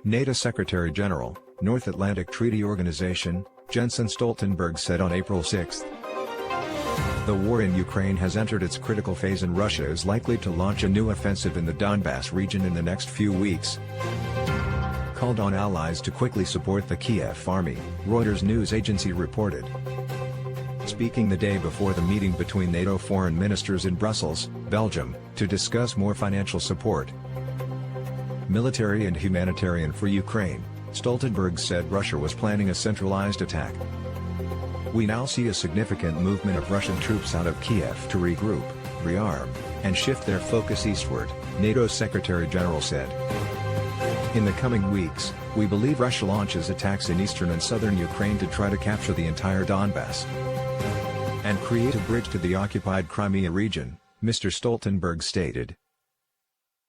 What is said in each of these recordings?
NATO Secretary General, North Atlantic Treaty Organization, Jens Stoltenberg said on April 6. The war in Ukraine has entered its critical phase and Russia is likely to launch a new offensive in the Donbass region in the next few weeks. Called on allies to quickly support the Kiev army, Reuters news agency reported. Speaking the day before the meeting between NATO foreign ministers in Brussels, Belgium, to discuss more financial support, military and humanitarian for Ukraine, Stoltenberg said Russia was planning a centralized attack. We now see a significant movement of Russian troops out of Kiev to regroup, rearm, and shift their focus eastward, NATO Secretary General said. In the coming weeks, we believe Russia launches attacks in eastern and southern Ukraine to try to capture the entire Donbass and create a bridge to the occupied Crimea region, Mr. Stoltenberg stated.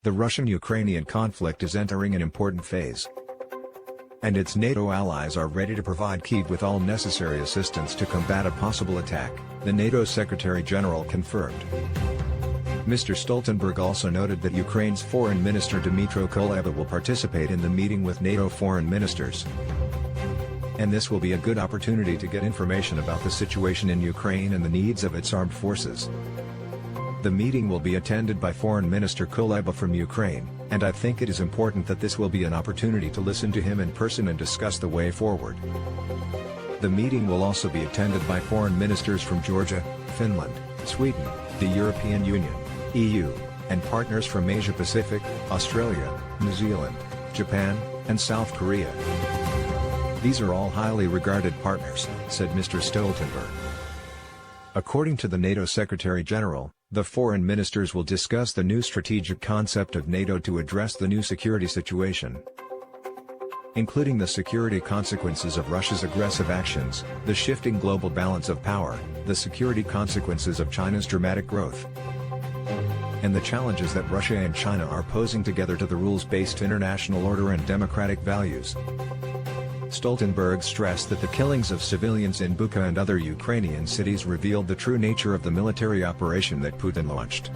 The Russian-Ukrainian conflict is entering an important phase, and its NATO allies are ready to provide Kyiv with all necessary assistance to combat a possible attack, the NATO Secretary General confirmed. Mr. Stoltenberg also noted that Ukraine's Foreign Minister Dmytro Kuleba will participate in the meeting with NATO foreign ministers. And this will be a good opportunity to get information about the situation in Ukraine and the needs of its armed forces. The meeting will be attended by Foreign Minister Kuleba from Ukraine, and I think it is important that this will be an opportunity to listen to him in person and discuss the way forward. The meeting will also be attended by foreign ministers from Georgia, Finland, Sweden, the European Union, EU, and partners from Asia-Pacific, Australia, New Zealand, Japan, and South Korea. These are all highly regarded partners, said Mr. Stoltenberg. According to the NATO Secretary General, the foreign ministers will discuss the new strategic concept of NATO to address the new security situation, including the security consequences of Russia's aggressive actions, the shifting global balance of power, the security consequences of China's dramatic growth, and the challenges that Russia and China are posing together to the rules-based international order and democratic values. Stoltenberg stressed that the killings of civilians in Bucha and other Ukrainian cities revealed the true nature of the military operation that Putin launched.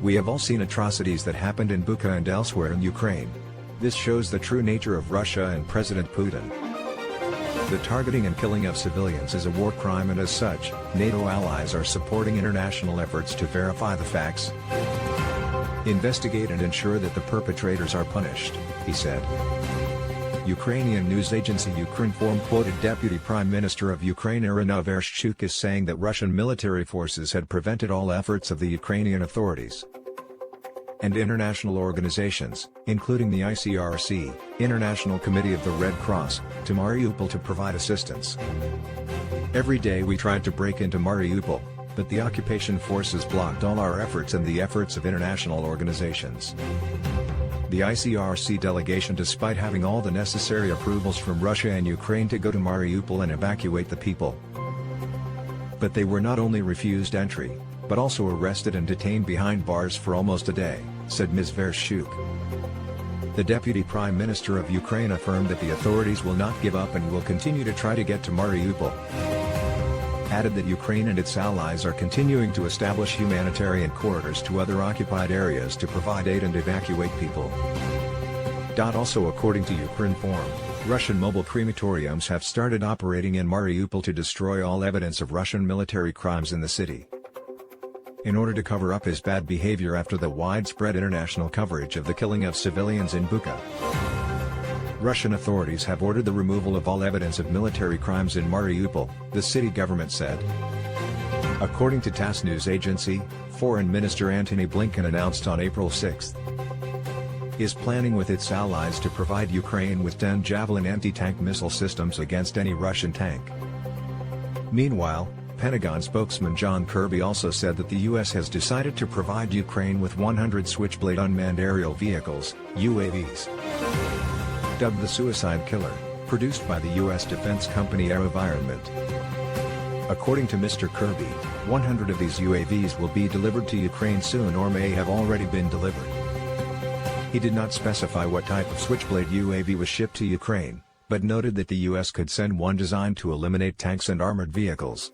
We have all seen atrocities that happened in Bucha and elsewhere in Ukraine. This shows the true nature of Russia and President Putin. The targeting and killing of civilians is a war crime, and as such, NATO allies are supporting international efforts to verify the facts, investigate and ensure that the perpetrators are punished, he said. Ukrainian news agency Ukrinform quoted Deputy Prime Minister of Ukraine Irina Vereshchuk as saying that Russian military forces had prevented all efforts of the Ukrainian authorities and international organizations, including the ICRC, International Committee of the Red Cross, to Mariupol to provide assistance. Every day we tried to break into Mariupol, but the occupation forces blocked all our efforts and the efforts of international organizations. The ICRC delegation, despite having all the necessary approvals from Russia and Ukraine to go to Mariupol and evacuate the people, but they were not only refused entry, but also arrested and detained behind bars for almost a day, said Ms. Vereshchuk. The Deputy Prime Minister of Ukraine affirmed that the authorities will not give up and will continue to try to get to Mariupol. Added that Ukraine and its allies are continuing to establish humanitarian corridors to other occupied areas to provide aid and evacuate people. Also, according to Ukrinform, Russian mobile crematoriums have started operating in Mariupol to destroy all evidence of Russian military crimes in the city, in order to cover up his bad behavior after the widespread international coverage of the killing of civilians in Bucha. Russian authorities have ordered the removal of all evidence of military crimes in Mariupol, the city government said. According to TASS news agency, Foreign Minister Antony Blinken announced on April 6 is planning with its allies to provide Ukraine with 10 Javelin anti-tank missile systems against any Russian tank. Meanwhile, Pentagon spokesman John Kirby also said that the U.S. has decided to provide Ukraine with 100 Switchblade unmanned aerial vehicles, UAVs, dubbed the Suicide Killer, produced by the U.S. defense company AeroVironment. According to Mr. Kirby, 100 of these UAVs will be delivered to Ukraine soon or may have already been delivered. He did not specify what type of Switchblade UAV was shipped to Ukraine, but noted that the U.S. could send one designed to eliminate tanks and armored vehicles.